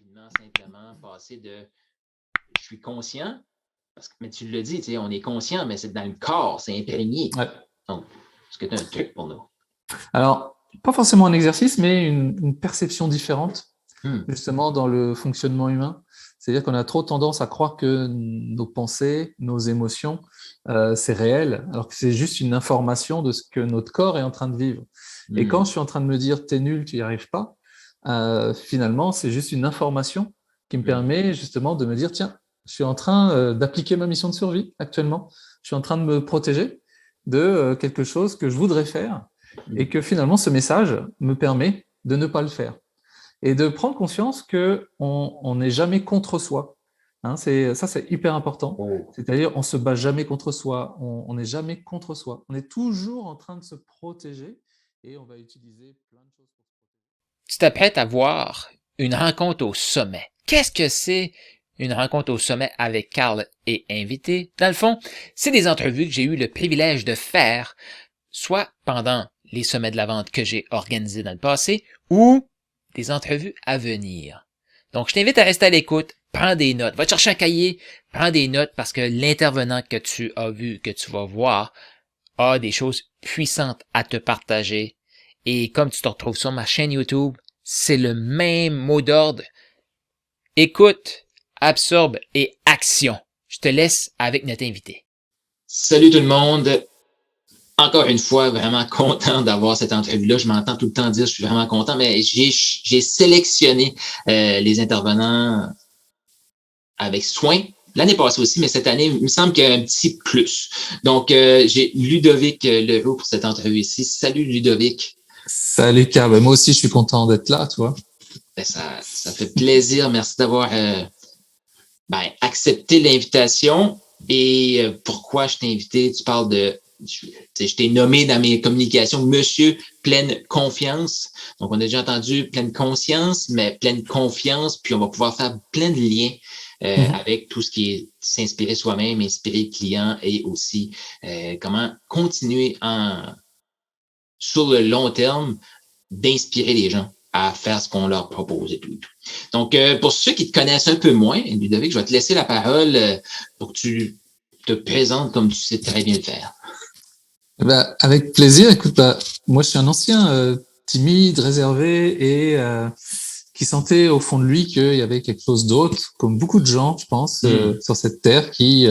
rapidement, simplement passer de je suis conscient, mais tu l'as dit, on est conscient, mais c'est dans le corps, c'est imprégné. Ouais. Donc, est-ce que tu as un truc pour nous? Alors, pas forcément un exercice, mais une perception différente, justement, dans le fonctionnement humain. C'est-à-dire qu'on a trop tendance à croire que nos pensées, nos émotions, c'est réel, alors que c'est juste une information de ce que notre corps est en train de vivre. Et quand je suis en train de me dire t'es nul, tu n'y arrives pas, finalement, c'est juste une information qui me permet justement de me dire tiens, je suis en train d'appliquer ma mission de survie actuellement. Je suis en train de me protéger de quelque chose que je voudrais faire et que finalement ce message me permet de ne pas le faire et de prendre conscience que on n'est jamais contre soi. Hein, c'est hyper important. Oh. C'est-à-dire on se bat jamais contre soi, on n'est jamais contre soi. On est toujours en train de se protéger et on va utiliser plein de choses pour se protéger. Tu t'apprêtes à voir une rencontre au sommet. Qu'est-ce que c'est une rencontre au sommet avec Carl et invité? Dans le fond, c'est des entrevues que j'ai eu le privilège de faire, soit pendant les sommets de la vente que j'ai organisés dans le passé, ou des entrevues à venir. Donc, je t'invite à rester à l'écoute, prends des notes, va te chercher un cahier, prends des notes parce que l'intervenant que tu as vu, que tu vas voir, a des choses puissantes à te partager. Et comme tu te retrouves sur ma chaîne YouTube, c'est le même mot d'ordre. Écoute, absorbe et action. Je te laisse avec notre invité. Salut tout le monde. Encore une fois, vraiment content d'avoir cette entrevue-là. Je m'entends tout le temps dire je suis vraiment content, mais j'ai sélectionné les intervenants avec soin. L'année passée aussi, mais cette année, il me semble qu'il y a un petit plus. Donc, j'ai Ludovic Leroux pour cette entrevue ici. Salut Ludovic. Salut Carl, moi aussi je suis content d'être là, tu vois. Ben, ça fait plaisir. Merci d'avoir accepté l'invitation. Et pourquoi je t'ai invité? Tu parles de je t'ai nommé dans mes communications Monsieur Pleine Confiance. Donc, on a déjà entendu pleine conscience, mais pleine confiance, puis on va pouvoir faire plein de liens avec tout ce qui est s'inspirer soi-même, inspirer le client et aussi comment continuer sur le long terme d'inspirer les gens à faire ce qu'on leur propose et tout. Donc, pour ceux qui te connaissent un peu moins, Ludovic, je vais te laisser la parole pour que tu te présentes comme tu sais très bien le faire. Avec plaisir. Écoute, moi, je suis un ancien timide, réservé et qui sentait au fond de lui qu'il y avait quelque chose d'autre, comme beaucoup de gens, je pense, sur cette terre qui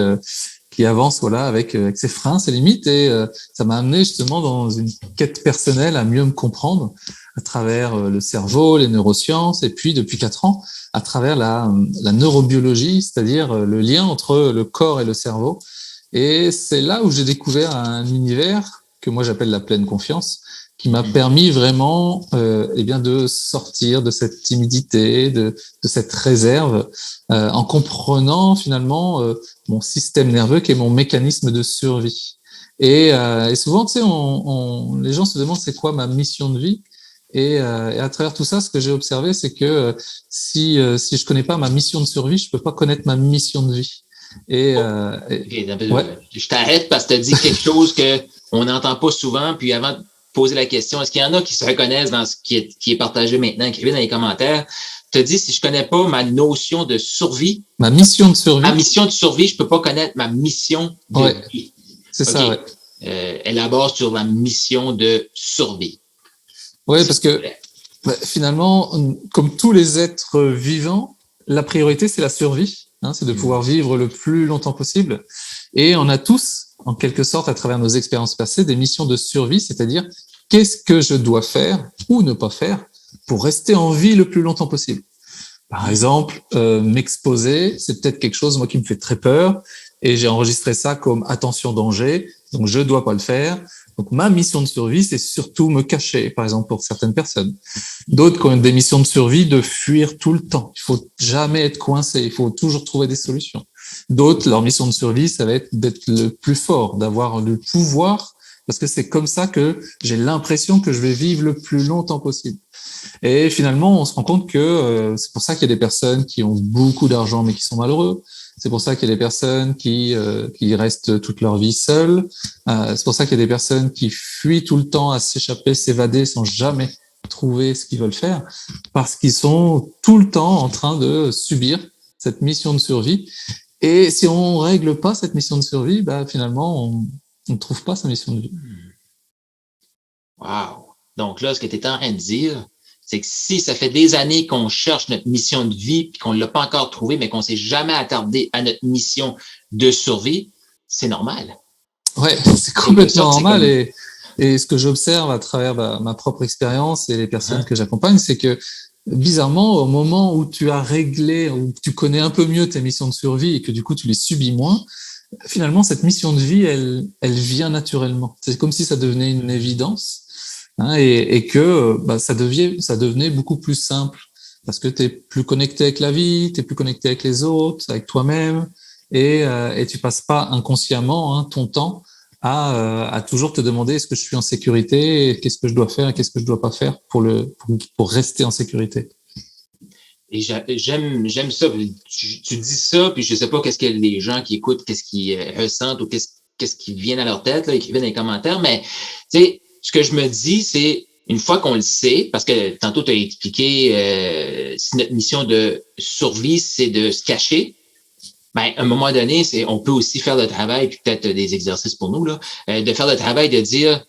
avance, voilà, avec ses freins, ses limites. Et ça m'a amené justement dans une quête personnelle à mieux me comprendre à travers le cerveau, les neurosciences, et puis depuis 4 ans, à travers la neurobiologie, c'est-à-dire le lien entre le corps et le cerveau. Et c'est là où j'ai découvert un univers que moi j'appelle la pleine confiance, qui m'a permis vraiment de sortir de cette timidité, de cette réserve, en comprenant finalement mon système nerveux qui est mon mécanisme de survie. Et souvent, tu sais, les gens se demandent c'est quoi ma mission de vie. Et à travers tout ça, ce que j'ai observé, c'est que si je connais pas ma mission de survie, je peux pas connaître ma mission de vie. Je t'arrête parce que tu as dit quelque chose qu'on n'entend pas souvent. Puis avant de poser la question, est-ce qu'il y en a qui se reconnaissent dans ce qui est partagé maintenant? Écrivez dans les commentaires. Tu as dit, si je connais pas ma notion de survie. Ma mission de survie. Ma mission de survie, je peux pas connaître ma mission de vie. C'est ça, ouais. Élabore sur la mission de survie. Oui, parce que finalement, comme tous les êtres vivants, la priorité, c'est la survie. C'est de pouvoir vivre le plus longtemps possible. Et on a tous, en quelque sorte, à travers nos expériences passées, des missions de survie, c'est-à-dire qu'est-ce que je dois faire ou ne pas faire pour rester en vie le plus longtemps possible. Par exemple, m'exposer, c'est peut-être quelque chose, moi, qui me fait très peur, et j'ai enregistré ça comme attention danger, donc je dois pas le faire. Donc ma mission de survie, c'est surtout me cacher, par exemple pour certaines personnes. D'autres qui ont des missions de survie de fuir tout le temps. Il faut jamais être coincé, il faut toujours trouver des solutions. D'autres, leur mission de survie, ça va être d'être le plus fort, d'avoir le pouvoir, parce que c'est comme ça que j'ai l'impression que je vais vivre le plus longtemps possible. Et finalement, on se rend compte que c'est pour ça qu'il y a des personnes qui ont beaucoup d'argent mais qui sont malheureux. C'est pour ça qu'il y a des personnes qui restent toute leur vie seules. C'est pour ça qu'il y a des personnes qui fuient tout le temps à s'échapper, s'évader sans jamais trouver ce qu'ils veulent faire parce qu'ils sont tout le temps en train de subir cette mission de survie. Et si on règle pas cette mission de survie, bah, finalement, on ne trouve pas sa mission de vie. Wow. Donc là, ce que tu es en train de dire, c'est que si ça fait des années qu'on cherche notre mission de vie puis qu'on ne l'a pas encore trouvée, mais qu'on s'est jamais attardé à notre mission de survie, c'est normal. Ouais, c'est complètement normal. Et ce que j'observe à travers ma propre expérience et les personnes que j'accompagne, c'est que bizarrement, au moment où tu as réglé, où tu connais un peu mieux tes missions de survie et que du coup tu les subis moins, finalement cette mission de vie, elle vient naturellement. C'est comme si ça devenait une évidence, hein, et que ça devenait beaucoup plus simple parce que tu es plus connecté avec la vie, tu es plus connecté avec les autres, avec toi-même, et tu passes pas inconsciemment ton temps à toujours te demander est-ce que je suis en sécurité, qu'est-ce que je dois faire, qu'est-ce que je dois pas faire pour rester en sécurité. Et j'aime ça. Tu dis ça, puis je sais pas qu'est-ce que les gens qui écoutent, qu'est-ce qu'ils ressentent ou qu'est-ce qui vient à leur tête, là, écrivez dans les commentaires, mais tu sais, ce que je me dis, c'est une fois qu'on le sait, parce que tantôt tu as expliqué si notre mission de survie, c'est de se cacher, ben, à un moment donné, on peut aussi faire le travail, puis peut-être des exercices pour nous, là, de faire le travail de dire,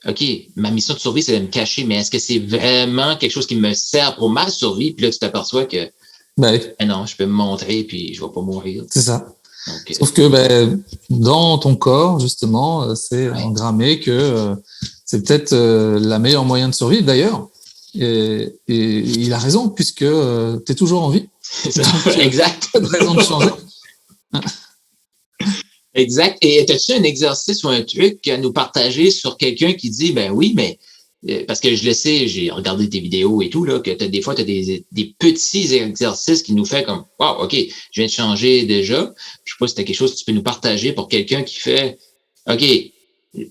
OK, ma mission de survie, c'est de me cacher, mais est-ce que c'est vraiment quelque chose qui me sert pour ma survie? Puis là, tu t'aperçois que, non, je peux me montrer, puis je vais pas mourir. C'est ça. Donc, sauf que dans ton corps, justement, c'est engrammé que c'est peut-être la meilleure moyen de survivre, d'ailleurs. Et il a raison, puisque tu es toujours en vie. Donc, exact. Pas de raison de changer. Exact. Et as-tu un exercice ou un truc à nous partager sur quelqu'un qui dit, ben oui, mais parce que je le sais, j'ai regardé tes vidéos et tout, là, que des fois, tu as des petits exercices qui nous fait comme, wow, OK, je viens de changer déjà. Je sais pas si tu as quelque chose que tu peux nous partager pour quelqu'un qui fait, OK,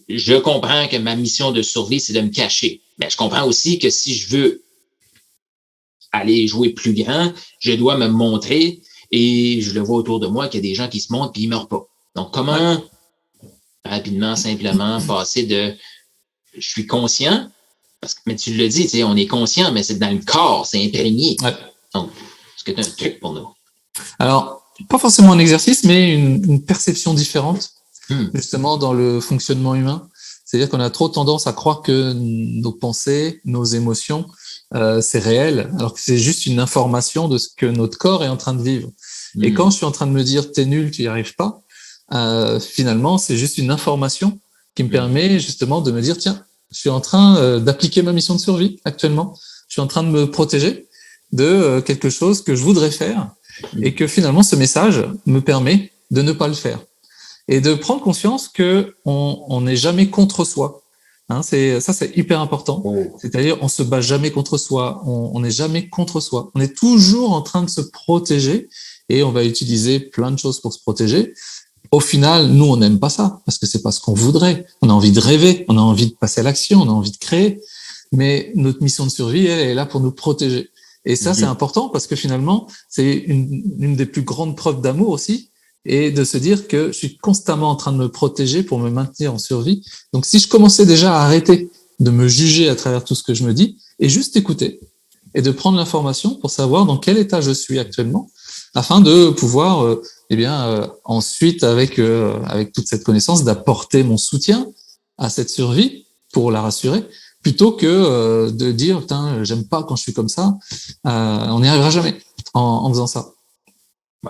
je comprends que ma mission de survie, c'est de me cacher. Mais je comprends aussi que si je veux aller jouer plus grand, je dois me montrer et je le vois autour de moi qu'il y a des gens qui se montrent puis ils meurent pas. Donc, comment rapidement, simplement passer de je suis conscient, parce que mais tu le dis, tu sais, on est conscient, mais c'est dans le corps, c'est imprégné. Ouais. Donc, est-ce que tu as un truc pour nous? Alors, pas forcément un exercice, mais une perception différente, justement, dans le fonctionnement humain. C'est-à-dire qu'on a trop tendance à croire que nos pensées, nos émotions, c'est réel, alors que c'est juste une information de ce que notre corps est en train de vivre. Et quand je suis en train de me dire t'es nul, tu y arrives pas, finalement, c'est juste une information qui me permet justement de me dire tiens, je suis en train d'appliquer ma mission de survie actuellement. Je suis en train de me protéger de quelque chose que je voudrais faire et que finalement ce message me permet de ne pas le faire et de prendre conscience que on n'est jamais contre soi. Hein, c'est hyper important. C'est-à-dire on se bat jamais contre soi, on n'est jamais contre soi. On est toujours en train de se protéger et on va utiliser plein de choses pour se protéger. Au final, nous, on n'aime pas ça parce que c'est pas ce qu'on voudrait. On a envie de rêver, on a envie de passer à l'action, on a envie de créer. Mais notre mission de survie, elle est là pour nous protéger. Et ça, c'est important parce que finalement, c'est une des plus grandes preuves d'amour aussi, et de se dire que je suis constamment en train de me protéger pour me maintenir en survie. Donc, si je commençais déjà à arrêter de me juger à travers tout ce que je me dis et juste écouter et de prendre l'information pour savoir dans quel état je suis actuellement, afin de pouvoir ensuite, avec toute cette connaissance, d'apporter mon soutien à cette survie pour la rassurer, plutôt que de dire putain, j'aime pas quand je suis comme ça. On n'y arrivera jamais en faisant ça.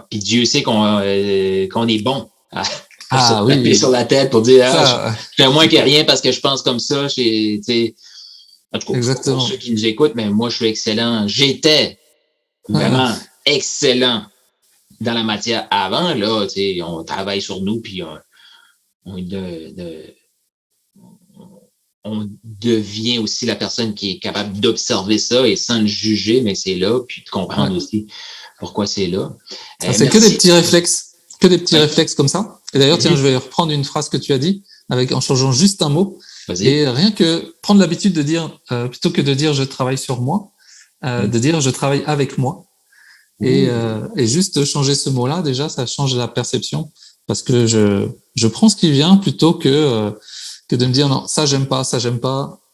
Puis Dieu sait qu'on est bon à se taper sur la tête pour dire je fais moins que rien parce que je pense comme ça. En tout cas, pour ceux qui nous écoutent, mais moi je suis excellent. J'étais vraiment excellent dans la matière avant, là, on travaille sur nous, puis on devient aussi la personne qui est capable d'observer ça et sans le juger, mais c'est là, puis de comprendre aussi pourquoi c'est là. C'est que des petits réflexes, réflexes comme ça. Et d'ailleurs, tiens, je vais reprendre une phrase que tu as dit, en changeant juste un mot. Vas-y. Et rien que prendre l'habitude de dire, plutôt que de dire je travaille sur moi, de dire je travaille avec moi. Et juste changer ce mot-là, déjà, ça change la perception parce que je prends ce qui vient plutôt que de me dire non, ça j'aime pas,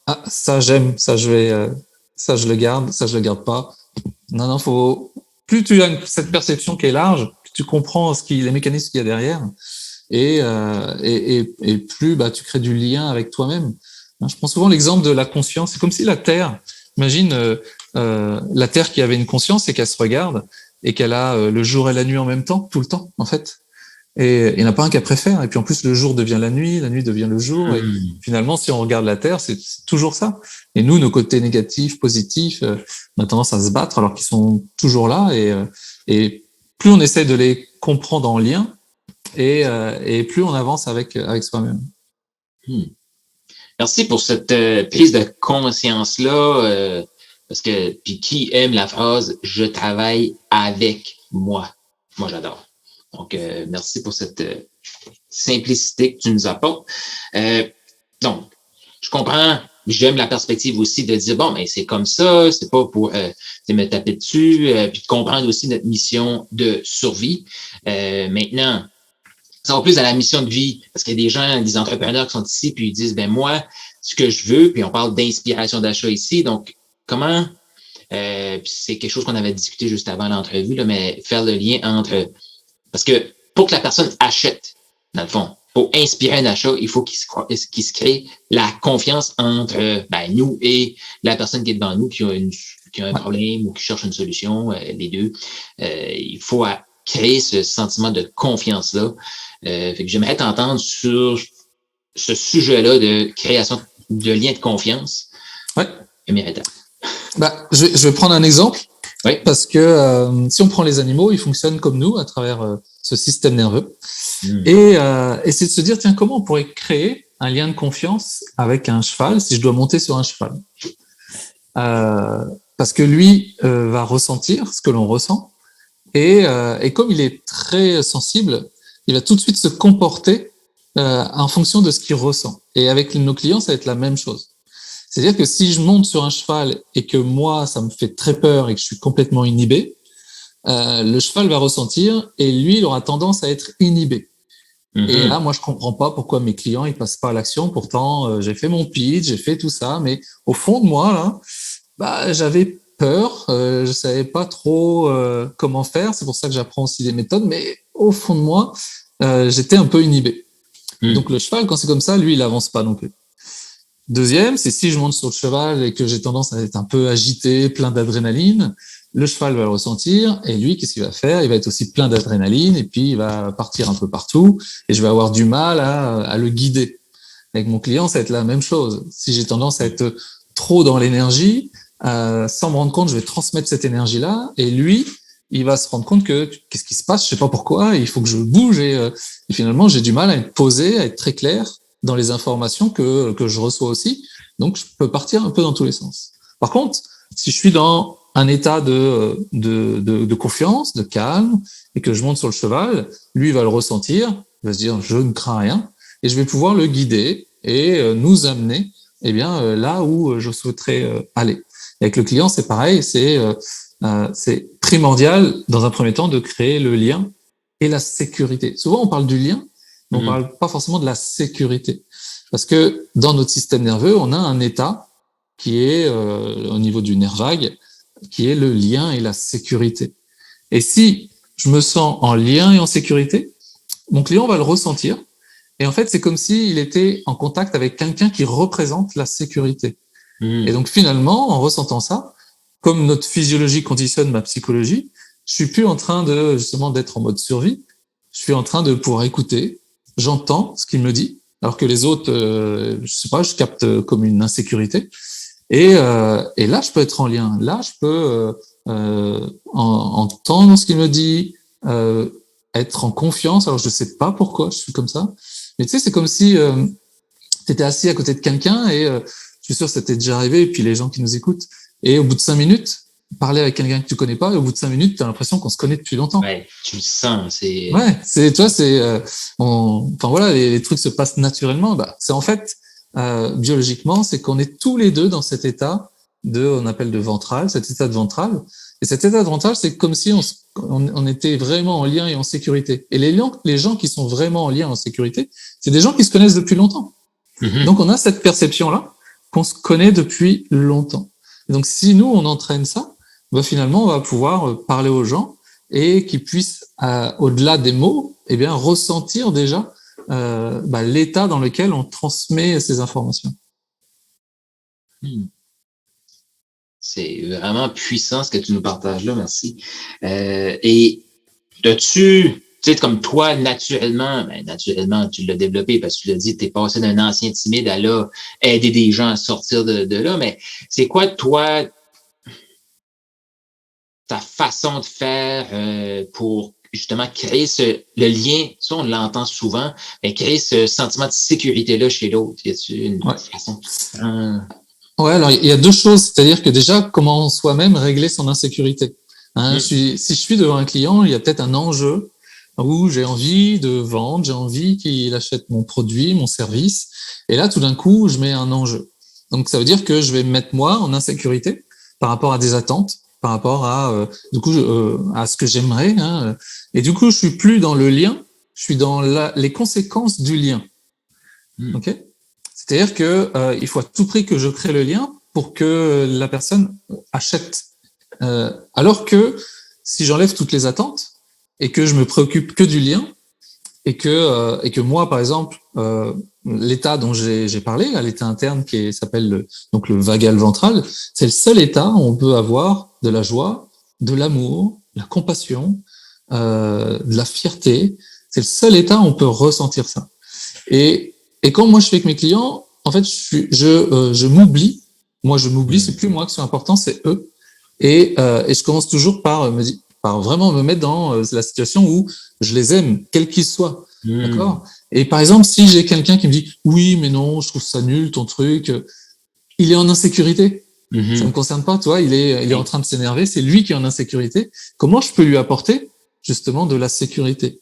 ah ça j'aime, ça je ça je le garde, ça je le garde pas. Non, plus tu as cette perception qui est large, plus tu comprends les mécanismes qu'il y a derrière, et plus tu crées du lien avec toi-même. Je prends souvent l'exemple de la conscience. C'est comme si la Terre, imagine la Terre qui avait une conscience et qu'elle se regarde et qu'elle a le jour et la nuit en même temps, tout le temps en fait. Et il n'y en a pas un qu'elle préfère. Et puis en plus, le jour devient la nuit devient le jour. Et finalement, si on regarde la Terre, c'est toujours ça. Et nous, nos côtés négatifs, positifs, on a tendance à se battre alors qu'ils sont toujours là. Et plus on essaie de les comprendre en lien, et plus on avance avec soi-même. Merci pour cette prise de conscience-là. Parce que, puis qui aime la phrase « je travaille avec moi ». Moi, j'adore. Donc, merci pour cette simplicité que tu nous apportes. Donc, je comprends, j'aime la perspective aussi de dire, bon, mais c'est comme ça, c'est pas pour me taper dessus, puis de comprendre aussi notre mission de survie. Maintenant, ça va plus à la mission de vie, parce qu'il y a des gens, des entrepreneurs qui sont ici, puis ils disent, ben moi, ce que je veux, puis on parle d'inspiration d'achat ici, donc comment, puis c'est quelque chose qu'on avait discuté juste avant l'entrevue, là, mais faire le lien entre... Parce que pour que la personne achète, dans le fond, pour inspirer un achat, il faut qu'il se crée la confiance entre nous et la personne qui est devant nous, qui a un problème ou qui cherche une solution, les deux. Il faut créer ce sentiment de confiance-là. Fait que j'aimerais t'entendre sur ce sujet-là de création de liens de confiance. Ouais. Première étape. Je vais prendre un exemple. Oui. Parce que si on prend les animaux, ils fonctionnent comme nous à travers ce système nerveux. Et c'est de se dire, tiens, comment on pourrait créer un lien de confiance avec un cheval si je dois monter sur un cheval, parce que lui va ressentir ce que l'on ressent, et comme il est très sensible, il va tout de suite se comporter en fonction de ce qu'il ressent. Et avec nos clients, ça va être la même chose. C'est-à-dire que si je monte sur un cheval et que moi, ça me fait très peur et que je suis complètement inhibé, le cheval va ressentir et lui, il aura tendance à être inhibé. Et là, moi, je comprends pas pourquoi mes clients, ils passent pas à l'action. Pourtant, j'ai fait mon pitch, j'ai fait tout ça, mais au fond de moi, là, j'avais peur, je savais pas trop comment faire. C'est pour ça que j'apprends aussi des méthodes, mais au fond de moi, j'étais un peu inhibé. Donc le cheval, quand c'est comme ça, lui, il avance pas non plus. Deuxième, c'est si je monte sur le cheval et que j'ai tendance à être un peu agité, plein d'adrénaline, le cheval va le ressentir et lui, qu'est-ce qu'il va faire? Il va être aussi plein d'adrénaline et puis il va partir un peu partout et je vais avoir du mal à le guider. Avec mon client, ça va être la même chose. Si j'ai tendance à être trop dans l'énergie, sans me rendre compte, je vais transmettre cette énergie-là et lui, il va se rendre compte que qu'est-ce qui se passe? Je sais pas pourquoi, il faut que je bouge et finalement, j'ai du mal à être posé, à être très clair dans les informations que je reçois aussi. Donc, je peux partir un peu dans tous les sens. Par contre, si je suis dans un état de confiance, de calme, et que je monte sur le cheval, lui, il va le ressentir, il va se dire, je ne crains rien, et je vais pouvoir le guider et nous amener, là où je souhaiterais aller. Avec le client, c'est pareil, c'est primordial, dans un premier temps, de créer le lien et la sécurité. Souvent, on parle du lien, mais on parle pas forcément de la sécurité. Parce que dans notre système nerveux, on a un état qui est au niveau du nerf vague, qui est le lien et la sécurité. Et si je me sens en lien et en sécurité, mon client va le ressentir. Et en fait, c'est comme s'il était en contact avec quelqu'un qui représente la sécurité. Et donc finalement, en ressentant ça, comme notre physiologie conditionne ma psychologie, je suis plus en train de justement d'être en mode survie. Je suis en train de pouvoir écouter. J'entends ce qu'il me dit, alors que les autres, je sais pas, je capte comme une insécurité. Et là, je peux être en lien. Là, je peux entendre ce qu'il me dit, être en confiance. Alors, je sais pas pourquoi je suis comme ça, mais tu sais, c'est comme si tu étais assis à côté de quelqu'un et je suis sûr que ça t'est déjà arrivé. Et puis les gens qui nous écoutent, et au bout de 5 minutes, parler avec quelqu'un que tu connais pas, et au bout de 5 minutes, tu as l'impression qu'on se connaît depuis longtemps. Ouais, tu le sens, c'est... Ouais, enfin voilà, les trucs se passent naturellement. C'est en fait, biologiquement, c'est qu'on est tous les deux dans cet état on appelle de ventral, cet état de ventral. Et cet état de ventral, c'est comme si on était vraiment en lien et en sécurité. Et les gens qui sont vraiment en lien et en sécurité, c'est des gens qui se connaissent depuis longtemps. Donc on a cette perception-là qu'on se connaît depuis longtemps. Et donc, si nous, on entraîne ça, bah, finalement, on va pouvoir parler aux gens et qu'ils puissent, au-delà des mots, eh bien, ressentir déjà l'état dans lequel on transmet ces informations. C'est vraiment puissant ce que tu nous partages là, merci. Et as-tu, tu sais, comme toi, naturellement, tu l'as développé parce que tu l'as dit, tu es passé d'un ancien timide à là, aider des gens à sortir de là, mais c'est quoi, toi, ta façon de faire pour justement créer le lien, ça on l'entend souvent, mais créer ce sentiment de sécurité-là chez l'autre? Y a-tu une façon? Ouais, alors il y a deux choses, c'est-à-dire que déjà, comment soi-même régler son insécurité. Si je suis devant un client, il y a peut-être un enjeu où j'ai envie de vendre, j'ai envie qu'il achète mon produit, mon service, et là, tout d'un coup, je mets un enjeu. Donc, ça veut dire que je vais me mettre moi en insécurité par rapport à des attentes, par rapport à à ce que j'aimerais, et du coup, je suis plus dans le lien, je suis dans les conséquences du lien. Ok. C'est-à-dire que il faut à tout prix que je crée le lien pour que la personne achète. Alors que si j'enlève toutes les attentes et que je me préoccupe que du lien et que moi, par exemple, l'état dont j'ai parlé, l'état interne qui s'appelle le vagal ventral, c'est le seul état où on peut avoir de la joie, de l'amour, de la compassion, de la fierté. C'est le seul état où on peut ressentir ça. Et quand moi je fais avec mes clients, en fait, je m'oublie. Moi, je m'oublie. C'est plus moi qui suis important, c'est eux. Et je commence toujours par vraiment me mettre dans la situation où je les aime, quels qu'ils soient. D'accord. Et par exemple, si j'ai quelqu'un qui me dit oui, mais non, je trouve ça nul ton truc, il est en insécurité. Ça me concerne pas, toi. Il est en train de s'énerver. C'est lui qui est en insécurité. Comment je peux lui apporter justement de la sécurité?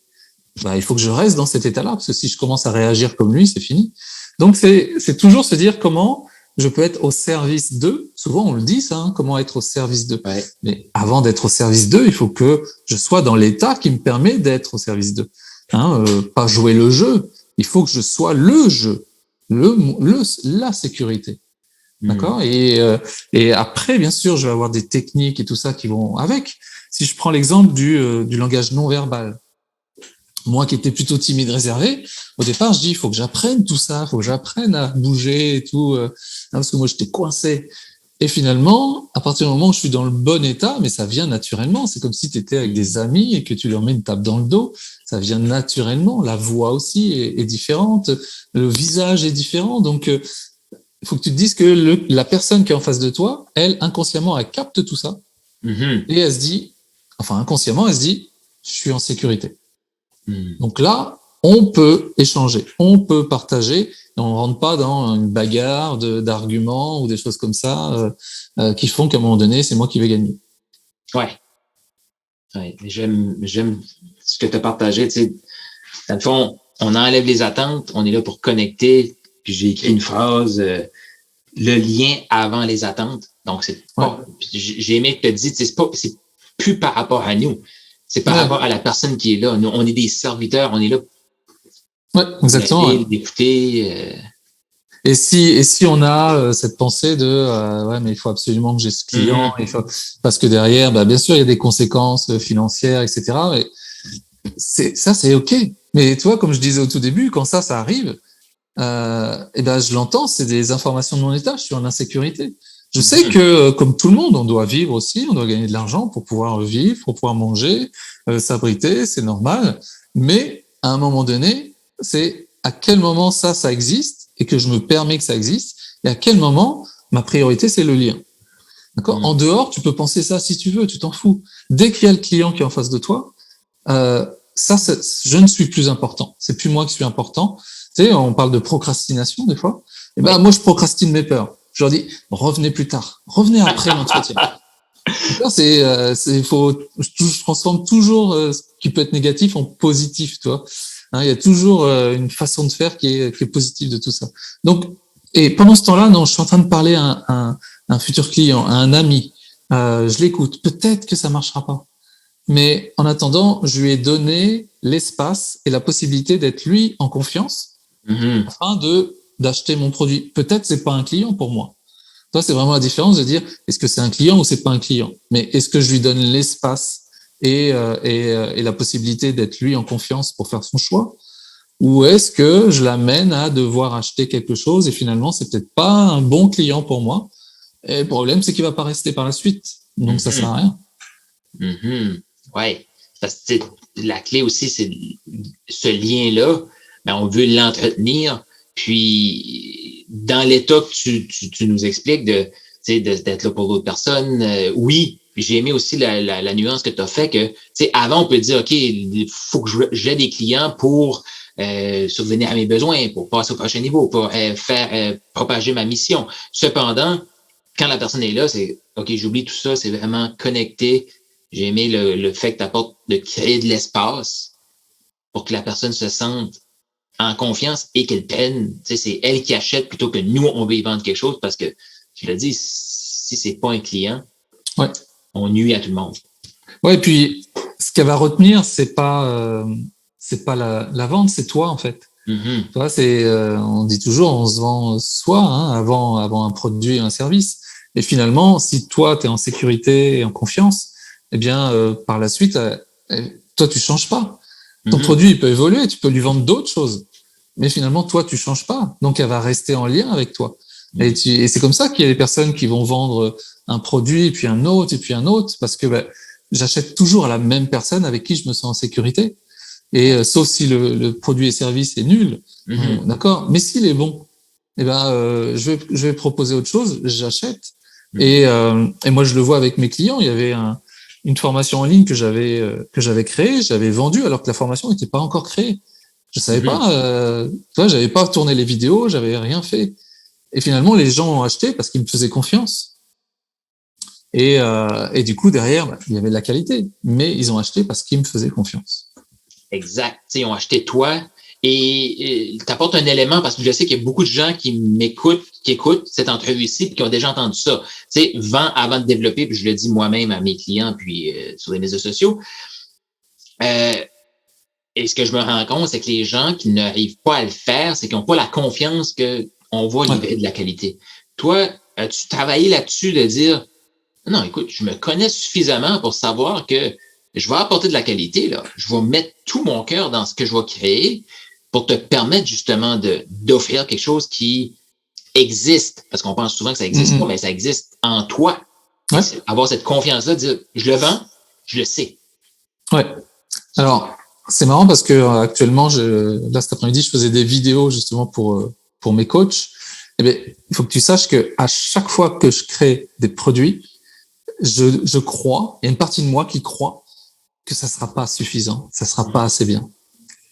Il faut que je reste dans cet état-là, parce que si je commence à réagir comme lui, c'est fini. Donc, c'est toujours se dire comment je peux être au service d'eux. Souvent, on le dit, ça, comment être au service d'eux. Ouais. Mais avant d'être au service d'eux, il faut que je sois dans l'état qui me permet d'être au service d'eux. Pas jouer le jeu. Il faut que je sois le jeu, la sécurité. D'accord. Et après, bien sûr, je vais avoir des techniques et tout ça qui vont avec. Si je prends l'exemple du langage non verbal. Moi qui étais plutôt timide, réservé, au départ, je dis, il faut que j'apprenne tout ça, il faut que j'apprenne à bouger et tout, parce que moi, j'étais coincé. Et finalement, à partir du moment où je suis dans le bon état, mais ça vient naturellement, c'est comme si tu étais avec des amis et que tu leur mets une tape dans le dos, ça vient naturellement, la voix aussi est différente, le visage est différent, donc il faut que tu te dises que la personne qui est en face de toi, elle, inconsciemment, elle capte tout ça, et elle se dit, enfin inconsciemment, elle se dit, je suis en sécurité. Donc là, on peut échanger, on peut partager, et on ne rentre pas dans une bagarre d'arguments ou des choses comme ça qui font qu'à un moment donné, c'est moi qui vais gagner. Ouais. J'aime ce que tu as partagé. Tu sais, dans le fond, on enlève les attentes, on est là pour connecter. Puis j'ai écrit une phrase, le lien avant les attentes. Donc, c'est pas. J'ai aimé que tu as dit, c'est plus par rapport à nous. C'est par rapport à la personne qui est là. Nous, on est des serviteurs, on est là. Ouais, exactement. D'écouter. Et si on a cette pensée de mais il faut absolument que j'ai ce client, parce que derrière, bien sûr, il y a des conséquences financières, etc. Mais c'est ok. Mais tu vois, comme je disais au tout début, quand ça arrive, je l'entends, c'est des informations de mon état. Je suis en insécurité. Je sais que, comme tout le monde, on doit vivre aussi, on doit gagner de l'argent pour pouvoir vivre, pour pouvoir manger, s'abriter, c'est normal. Mais à un moment donné, c'est à quel moment ça existe et que je me permets que ça existe, et à quel moment ma priorité, c'est le lien. D'accord ? En dehors, tu peux penser ça si tu veux, tu t'en fous. Dès qu'il y a le client qui est en face de toi, je ne suis plus important. C'est plus moi qui suis important. Tu sais, on parle de procrastination des fois. Moi, je procrastine mes peurs. Je leur dis, revenez plus tard, revenez après l'entretien. Je transforme toujours ce qui peut être négatif en positif, tu vois. Il y a toujours une façon de faire qui est positive de tout ça. Donc, et pendant ce temps-là, non, je suis en train de parler à un futur client, à un ami. Je l'écoute. Peut-être que ça marchera pas. Mais en attendant, je lui ai donné l'espace et la possibilité d'être lui en confiance afin d'acheter mon produit. Peut-être c'est pas un client pour moi. Toi, c'est vraiment la différence de dire est-ce que c'est un client ou c'est pas un client. Mais est-ce que je lui donne l'espace et la possibilité d'être lui en confiance pour faire son choix, ou est-ce que je l'amène à devoir acheter quelque chose et finalement c'est peut-être pas un bon client pour moi. Et le problème, c'est qu'il va pas rester par la suite. Donc ça sert à rien. Ouais. Parce que la clé aussi, c'est ce lien-là, ben, on veut l'entretenir. Puis, dans l'état que tu nous expliques d'être là pour d'autres personnes, oui, j'ai aimé aussi la nuance que tu as fait que, avant, on peut dire, OK, il faut que j'ai des clients pour subvenir à mes besoins, pour passer au prochain niveau, pour faire propager ma mission. Cependant, quand la personne est là, c'est OK, j'oublie tout ça, c'est vraiment connecté. J'ai aimé le fait que tu apportes de créer de l'espace pour que la personne se sente en confiance et qu'elle prenne. C'est elle qui achète plutôt que nous, on veut y vendre quelque chose parce que, je l'ai dit, si c'est pas un client, on nuit à tout le monde. Ouais, et puis, ce qu'elle va retenir, c'est pas la vente, c'est toi, en fait. Mm-hmm. Toi, on dit toujours, on se vend soi, hein, avant un produit et un service. Et finalement, si toi, tu es en sécurité et en confiance, eh bien, par la suite, toi, tu changes pas. Ton produit, il peut évoluer, tu peux lui vendre d'autres choses. Mais finalement, toi, tu changes pas. Donc, elle va rester en lien avec toi. Et c'est comme ça qu'il y a des personnes qui vont vendre un produit, et puis un autre, et puis un autre, parce que j'achète toujours à la même personne avec qui je me sens en sécurité. Et sauf si le produit et service est nul, d'accord. Mais s'il est bon, eh ben, je vais proposer autre chose, j'achète. Et moi, je le vois avec mes clients. Il y avait une formation en ligne que j'avais créée, j'avais vendue alors que la formation n'était pas encore créée. Je savais pas, tu vois, j'avais pas tourné les vidéos, j'avais rien fait. Et finalement, les gens ont acheté parce qu'ils me faisaient confiance. Et du coup, derrière, il y avait de la qualité, mais ils ont acheté parce qu'ils me faisaient confiance. Exact. Ils ont acheté toi et tu apportes un élément parce que je sais qu'il y a beaucoup de gens qui m'écoutent, qui écoutent cette entrevue-ci et qui ont déjà entendu ça. Tu sais, vends avant de développer, puis je le dis moi-même à mes clients puis sur les réseaux sociaux. Et ce que je me rends compte, c'est que les gens qui n'arrivent pas à le faire, c'est qu'ils n'ont pas la confiance qu'on va livrer de la qualité. Toi, as-tu travaillé là-dessus de dire non, écoute, je me connais suffisamment pour savoir que je vais apporter de la qualité, là. Je vais mettre tout mon cœur dans ce que je vais créer pour te permettre justement d'offrir quelque chose qui existe. Parce qu'on pense souvent que ça existe pas, mais ça existe en toi. Ouais. Avoir cette confiance-là, dire je le vends, je le sais. Ouais. Alors, c'est marrant parce que actuellement, là cet après-midi, je faisais des vidéos justement pour mes coachs. Eh bien, il faut que tu saches que à chaque fois que je crée des produits, je crois, il y a une partie de moi qui croit que ça sera pas suffisant, ça sera pas assez bien.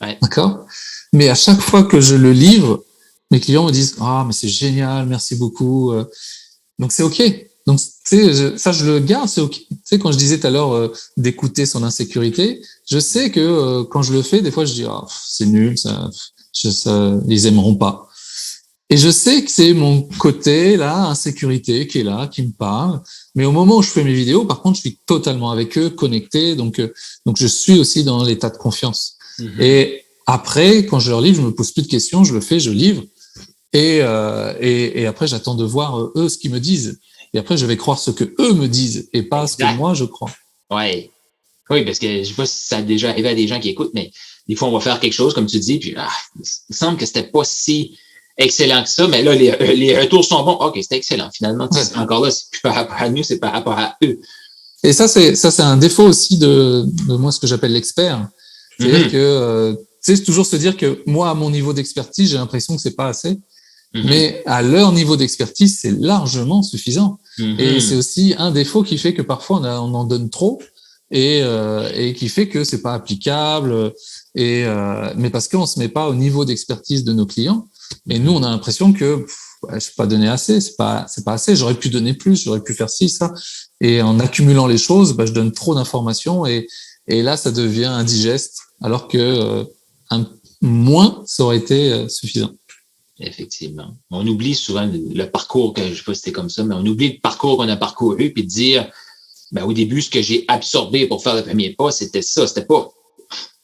Ouais. D'accord? Mais à chaque fois que je le livre, mes clients me disent ah mais c'est génial, merci beaucoup. Donc c'est ok. Donc tu sais, ça je le garde, c'est ok. Tu sais quand je disais tout à l'heure d'écouter son insécurité, je sais que quand je le fais, des fois je dis ah c'est nul, ça ils aimeront pas. Et je sais que c'est mon côté, là, insécurité, qui est là, qui me parle. Mais au moment où je fais mes vidéos, par contre, je suis totalement avec eux, connecté. Donc je suis aussi dans l'état de confiance. Et après, quand je leur livre, je me pose plus de questions, je le fais, je livre. Et après, j'attends de voir eux ce qu'ils me disent. Et après, je vais croire ce que eux me disent et pas ce que moi je crois. Ouais. Oui, parce que je sais pas si ça a déjà arrivé à des gens qui écoutent, mais des fois, on va faire quelque chose, comme tu dis, puis il me semble que c'était pas si excellent que ça, mais là, les retours sont bons. OK, c'était excellent. Finalement, encore là, c'est plus par rapport à nous, c'est par rapport à eux. Et ça, c'est un défaut aussi de moi, ce que j'appelle l'expert. C'est-à-dire que, tu sais, c'est toujours se dire que moi, à mon niveau d'expertise, j'ai l'impression que c'est pas assez. Mais à leur niveau d'expertise, c'est largement suffisant. Et c'est aussi un défaut qui fait que parfois on en donne trop et qui fait que c'est pas applicable. Mais parce qu'on se met pas au niveau d'expertise de nos clients. Et nous, on a l'impression que je suis pas donné assez, c'est pas assez. J'aurais pu donner plus, j'aurais pu faire ci, ça. Et en accumulant les choses, je donne trop d'informations et là, ça devient indigeste, alors que un moins, ça aurait été suffisant. Effectivement. On oublie souvent le parcours, que je sais pas si c'était comme ça, mais on oublie le parcours qu'on a parcouru, puis de dire, au début, ce que j'ai absorbé pour faire le premier pas, c'était ça, c'était pas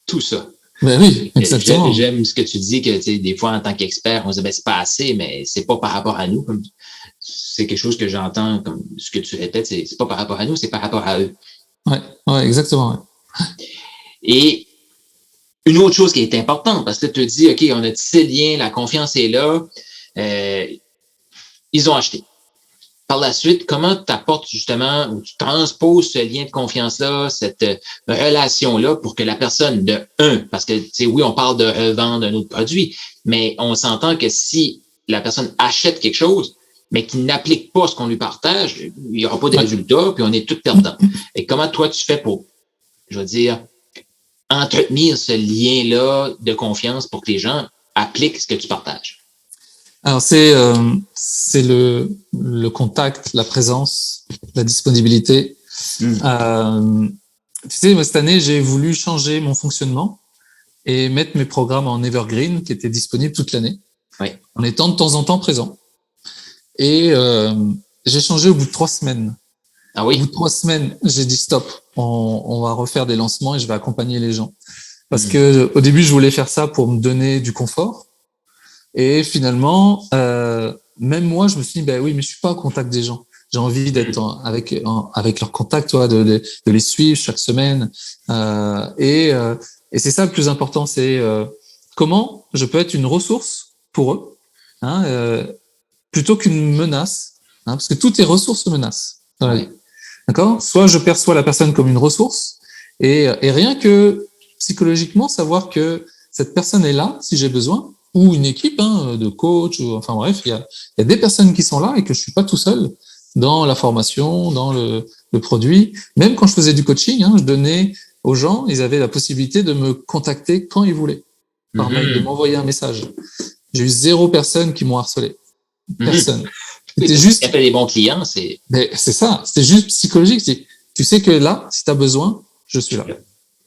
tout ça. Ben oui, exactement. J'aime ce que tu dis, que des fois, en tant qu'expert, on se dit, c'est pas assez, mais c'est pas par rapport à nous. c'est quelque chose que j'entends comme ce que tu répètes, c'est pas par rapport à nous, c'est par rapport à eux. Ouais, exactement. Ouais. Et une autre chose qui est importante, parce que tu te dis, OK, on a tissé le lien, la confiance est là, ils ont acheté. Par la suite, comment tu apportes justement, ou tu transposes ce lien de confiance-là, cette relation-là pour que la personne, de parce que, tu sais, oui, on parle de revendre un autre produit, mais on s'entend que si la personne achète quelque chose, mais qu'il n'applique pas ce qu'on lui partage, il n'y aura pas de résultat, puis on est tous perdants. Et comment toi tu fais pour, je veux dire, entretenir ce lien-là de confiance pour que les gens appliquent ce que tu partages? Alors c'est le contact, la présence, la disponibilité. Tu sais, moi, cette année, j'ai voulu changer mon fonctionnement et mettre mes programmes en evergreen qui étaient disponibles toute l'année, en étant de temps en temps présent. Et j'ai changé au bout de 3 semaines. Ah oui? Au bout de 3 semaines, j'ai dit stop, on va refaire des lancements et je vais accompagner les gens. Parce que au début, je voulais faire ça pour me donner du confort. Et finalement, même moi, je me suis dit, ben oui, mais je suis pas au contact des gens. J'ai envie d'être avec leur contact, toi, de les suivre chaque semaine. Et c'est ça le plus important, c'est comment je peux être une ressource pour eux, hein, plutôt qu'une menace, hein, parce que tout est ressource-menace dans la vie. D'accord? Soit je perçois la personne comme une ressource, et rien que psychologiquement, savoir que cette personne est là si j'ai besoin, ou une équipe de coach, ou enfin bref, il y a des personnes qui sont là et que je suis pas tout seul dans la formation, dans le produit. Même quand je faisais du coaching, je donnais aux gens, ils avaient la possibilité de me contacter quand ils voulaient, par mail, de m'envoyer un message. J'ai eu 0 personnes qui m'ont harcelé. Personne. C'était juste. Il y a des bons clients, c'est. Mais c'est ça. C'était juste psychologique. Tu sais que là, si tu as besoin, je suis là.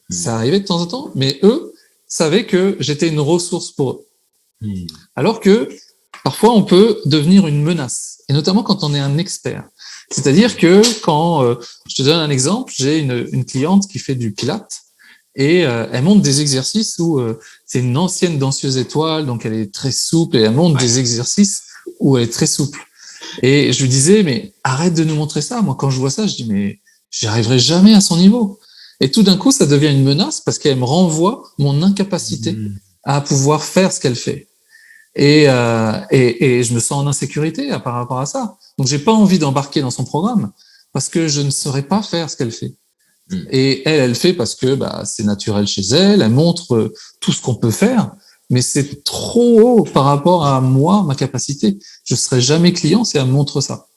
Ça arrivait de temps en temps, mais eux savaient que j'étais une ressource pour eux. Alors que parfois on peut devenir une menace, et notamment quand on est un expert. C'est-à-dire que quand je te donne un exemple, j'ai une cliente qui fait du pilates et elle monte des exercices où c'est une ancienne danseuse étoile, donc elle est très souple et elle monte des exercices où elle est très souple. Et je lui disais, mais arrête de nous montrer ça. Moi, quand je vois ça, je dis, mais j'y arriverai jamais à son niveau. Et tout d'un coup, ça devient une menace parce qu'elle me renvoie mon incapacité à pouvoir faire ce qu'elle fait. Et je me sens en insécurité par rapport à ça. Donc, j'ai pas envie d'embarquer dans son programme parce que je ne saurais pas faire ce qu'elle fait. Et elle fait parce que c'est naturel chez elle. Elle montre tout ce qu'on peut faire, mais c'est trop haut par rapport à moi, ma capacité. Je serai jamais client si elle me montre ça.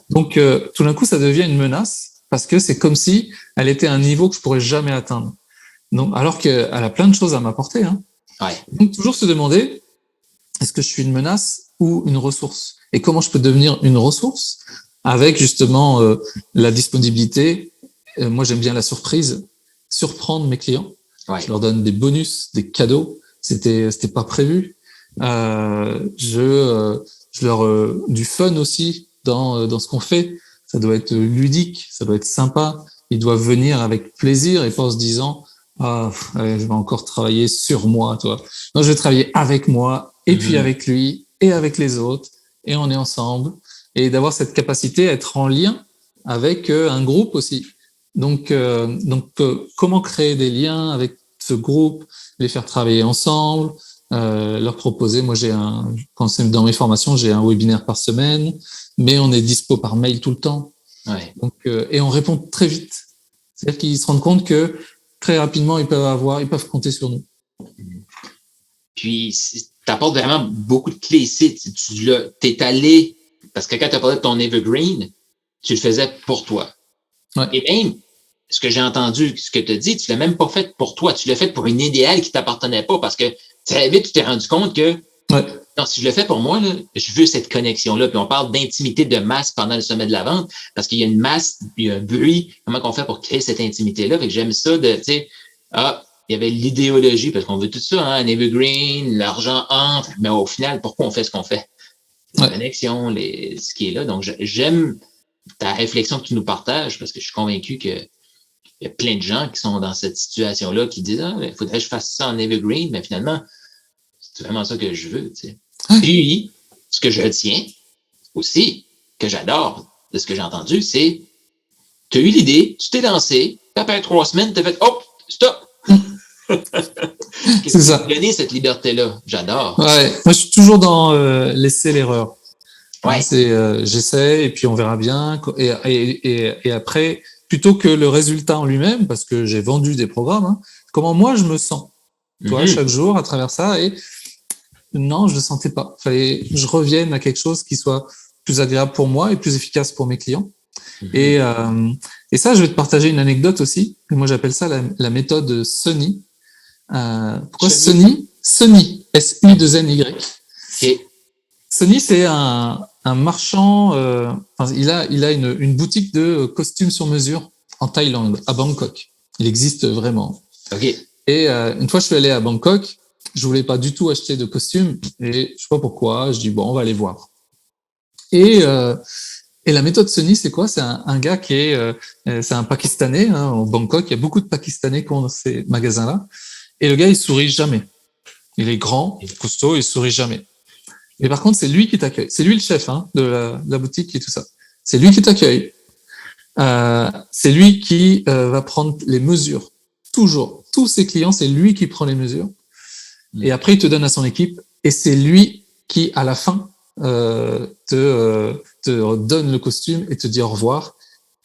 Donc, tout d'un coup, ça devient une menace parce que c'est comme si elle était à un niveau que je pourrais jamais atteindre. Donc, alors qu'elle a plein de choses à m'apporter. Donc, toujours se demander, est-ce que je suis une menace ou une ressource? Et comment je peux devenir une ressource avec justement la disponibilité. Moi, j'aime bien la surprise, surprendre mes clients. Je leur donne des bonus, des cadeaux. C'était pas prévu. Je leur du fun aussi dans ce qu'on fait. Ça doit être ludique, ça doit être sympa. Ils doivent venir avec plaisir et pas en se disant allez, je vais encore travailler sur moi, toi. Non, je vais travailler avec moi et puis avec lui et avec les autres et on est ensemble et d'avoir cette capacité à être en lien avec un groupe aussi. Donc comment créer des liens avec ce groupe, les faire travailler ensemble, leur proposer. Moi, quand c'est dans mes formations, j'ai un webinaire par semaine, mais on est dispo par mail tout le temps. Donc, et on répond très vite. C'est-à-dire qu'ils se rendent compte que très rapidement, ils peuvent compter sur nous. Puis, tu apportes vraiment beaucoup de clés ici. T'es allé, parce que quand tu as parlé de ton Evergreen, tu le faisais pour toi. Et même, ce que j'ai entendu, ce que tu as dit, tu l'as même pas fait pour toi. Tu l'as fait pour une idéal qui t'appartenait pas parce que très vite, tu t'es rendu compte que non, si je le fais pour moi, là, je veux cette connexion-là. Puis on parle d'intimité de masse pendant le sommet de la vente parce qu'il y a une masse, il y a un bruit. Comment qu'on fait pour créer cette intimité-là? Fait que j'aime ça de, tu sais, il y avait l'idéologie parce qu'on veut tout ça, un evergreen, l'argent entre, mais au final, pourquoi on fait ce qu'on fait? La connexion, ce qui est là. Donc, j'aime ta réflexion que tu nous partages parce que je suis convaincu que il y a plein de gens qui sont dans cette situation-là qui disent il faudrait que je fasse ça en evergreen, mais finalement, c'est vraiment ça que je veux. Tu sais. Puis, ce que je retiens aussi, que j'adore de ce que j'ai entendu, c'est tu as eu l'idée, tu t'es lancé, puis après 3 semaines, tu as fait oh, stop! Qu'est-ce C'est qui ça. t'a donné cette liberté-là? J'adore. Ouais, moi je suis toujours dans laisser l'erreur. Hein, Ouais. c'est j'essaie et puis on verra bien. Et après, plutôt que le résultat en lui-même, parce que j'ai vendu des programmes, hein, comment moi je me sens, toi, chaque jour à travers ça. Et non, je ne le sentais pas. Fallait que je revienne à quelque chose qui soit plus agréable pour moi et plus efficace pour mes clients. Et ça, je vais te partager une anecdote aussi. Moi, j'appelle ça la méthode Sony. Pourquoi Sony? Sony, S-U-2-N-Y. Okay. Sony, c'est un marchand. Il a une boutique de costumes sur mesure en Thaïlande, à Bangkok. Il existe vraiment. Okay. Et une fois, je suis allé à Bangkok. Je voulais pas du tout acheter de costumes et je sais pas pourquoi. Je dis bon, on va aller voir. Et la méthode Sony, c'est quoi? C'est un gars qui est, c'est un Pakistanais. Hein, au Bangkok, il y a beaucoup de Pakistanais qui ont dans ces magasins-là. Et le gars, il sourit jamais. Il est grand, costaud, il sourit jamais. Mais par contre, c'est lui qui t'accueille. C'est lui le chef de la boutique et tout ça. C'est lui qui t'accueille. C'est lui qui va prendre les mesures. Toujours. Tous ses clients, c'est lui qui prend les mesures. Et après, il te donne à son équipe. Et c'est lui qui, à la fin, te donne le costume et te dit au revoir.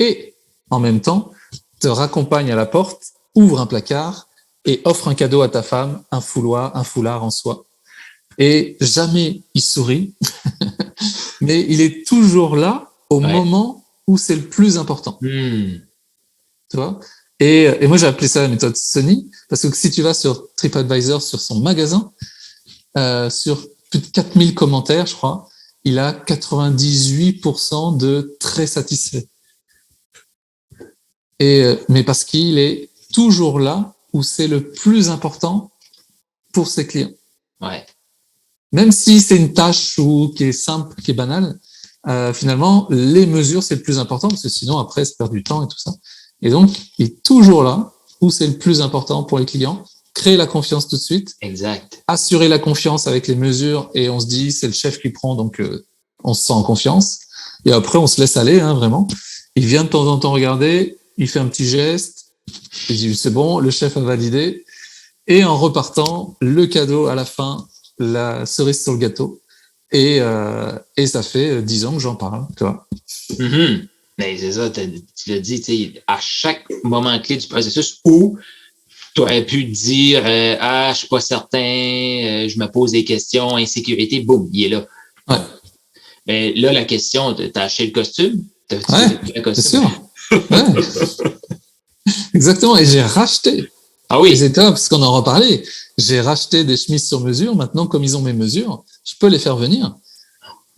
Et en même temps, te raccompagne à la porte, ouvre un placard et offre un cadeau à ta femme, un foulard en soie. Et jamais il sourit, mais il est toujours là au moment où c'est le plus important. Tu vois? Et moi, j'ai appelé ça la méthode Sony, parce que si tu vas sur TripAdvisor, sur son magasin, sur plus de 4000 commentaires, je crois, il a 98% de très satisfaits. Mais parce qu'il est toujours là où c'est le plus important pour ses clients. Ouais. Même si c'est une tâche qui est simple, qui est banale, finalement, les mesures, c'est le plus important, parce que sinon, après, ça perd du temps et tout ça. Et donc, il est toujours là où c'est le plus important pour les clients. Créer la confiance tout de suite. Exact. Assurer la confiance avec les mesures, et on se dit, c'est le chef qui prend, donc on se sent en confiance. Et après, on se laisse aller, vraiment. Il vient de temps en temps regarder, il fait un petit geste, il dit, c'est bon, le chef a validé. Et en repartant, le cadeau à la fin, la cerise sur le gâteau. Et ça fait 10 ans que j'en parle, tu vois. Mais c'est ça, tu l'as dit, tu sais, à chaque moment clé du processus où tu aurais pu dire je suis pas certain, je me pose des questions, insécurité, boum, il est là. Ouais. Mais là, la question, t'as acheté le costume? Ouais, c'est sûr. Ouais. Exactement, et j'ai racheté. Ah oui. Et c'est top, parce qu'on en reparlait. J'ai racheté des chemises sur mesure. Maintenant, comme ils ont mes mesures, je peux les faire venir.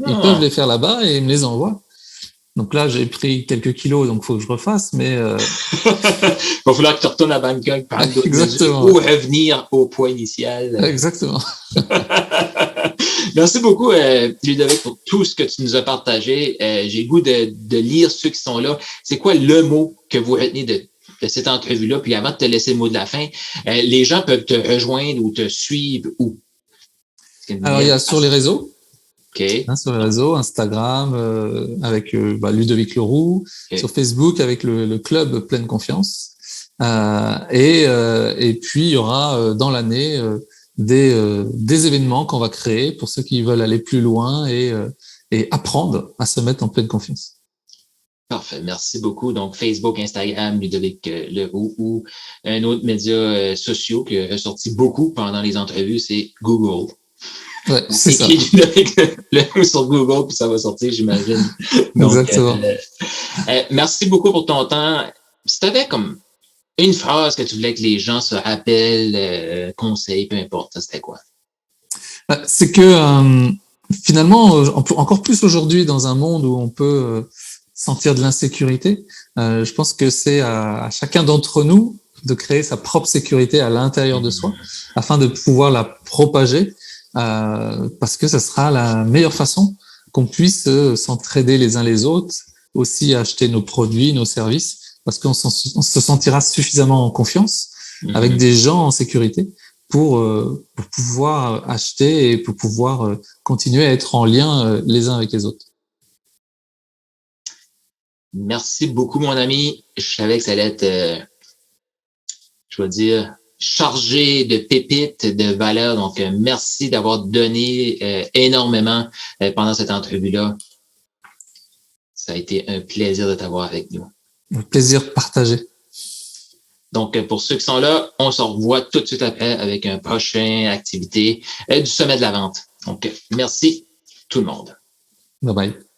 Ils peuvent les faire là-bas et ils me les envoient. Donc là, j'ai pris quelques kilos, donc il faut que je refasse, mais... Il va falloir que tu retournes à Bangkok, prendre d'autres mesures ou revenir au poids initial. Exactement. Merci beaucoup, Ludovic, pour tout ce que tu nous as partagé. J'ai le goût de lire ceux qui sont là. C'est quoi le mot que vous retenez de cette entrevue-là? Puis avant de te laisser le mot de la fin, les gens peuvent te rejoindre ou te suivre où? Alors, il y a sur les réseaux. Okay. Sur les réseaux, Instagram avec Ludovic Leroux, sur Facebook avec le club Pleine Confiance. Et puis, il y aura dans l'année des événements qu'on va créer pour ceux qui veulent aller plus loin et apprendre à se mettre en pleine confiance. Parfait, merci beaucoup. Donc, Facebook, Instagram, Ludovic Leroux ou un autre média social qui a ressorti beaucoup pendant les entrevues, c'est Google. Ouais, c'est ça. Ludovic Leroux sur Google, puis ça va sortir, j'imagine. Donc, exactement. Merci beaucoup pour ton temps. Si tu avais comme une phrase que tu voulais que les gens se rappellent, conseils, peu importe, ça c'était quoi? C'est que finalement, encore plus aujourd'hui, dans un monde où on peut sentir de l'insécurité, je pense que c'est à chacun d'entre nous de créer sa propre sécurité à l'intérieur de soi, afin de pouvoir la propager, parce que ça sera la meilleure façon qu'on puisse s'entraider les uns les autres, aussi acheter nos produits, nos services, parce qu'on se sentira suffisamment en confiance avec des gens en sécurité pour pouvoir acheter et pour pouvoir continuer à être en lien les uns avec les autres. Merci beaucoup, mon ami. Je savais que ça allait être, je vais dire, chargé de pépites, de valeurs. Donc, merci d'avoir donné énormément pendant cette entrevue-là. Ça a été un plaisir de t'avoir avec nous. Un plaisir partagé. Donc, pour ceux qui sont là, on se revoit tout de suite après avec un prochain activité du sommet de la vente. Donc, merci tout le monde. Bye bye.